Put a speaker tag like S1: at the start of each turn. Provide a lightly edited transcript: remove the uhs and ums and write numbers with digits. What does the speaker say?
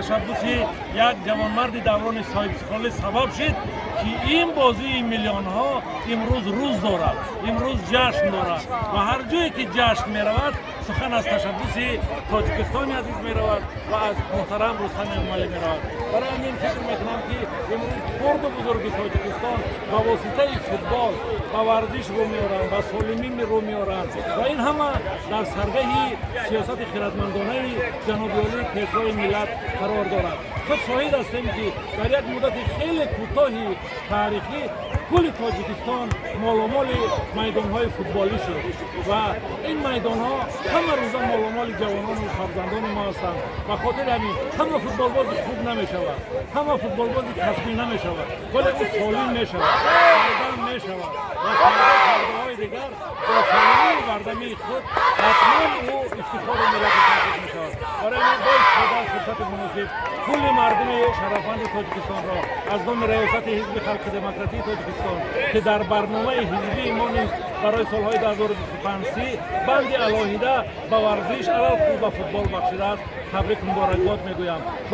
S1: تشبثی یک جوانمرد دوران صاحب سخالی سبب شد که این بازی میلیون ها امروز روز دارد، امروز جشن دارد و هر جایی که جشن می رود سخن از تشبث تاجیکستان عزیز می رود و از محترم رستم امالی می رود. برای همین فکر میکنم که امروز خرد بزرگ تاجیکستان با واسطه فوتبال و ورزش رو میارند و سالمی رو میارند و این همه در سرگه سیاست خردمندانه جناب عالی پیشوای ملت قرار دارد. خود شاهد هستیم که در یک مدت خیلی کوتاه تاریخی کل تاجیکستان مالامال میدان‌های فوتبالی شد و این میدان‌ها همه روزا مالامال جوانان و فرزندان ما هستند و خاطر همین همه فوتبالباز خوب نمی‌شود، همه فوتبالباز کسبی نمی‌شود، ولی او سالم می‌شود، بردم می‌شود و کارهای دیگر با سالمی بردمی خود حتما او افتخار ملت تاجیک می‌شود. برای این باید خدا فرصت مناسب کل مردم شرفمند تاجیکستان را از نام ریاست حزب خلق دموکراتی تاجیکستان که در برنامه حزبی ما نیز برای سالهای 2025 بند علاهیده به ورزش علاوه بر فوتبال بخشیده است تبریک مبارکباد میگویم.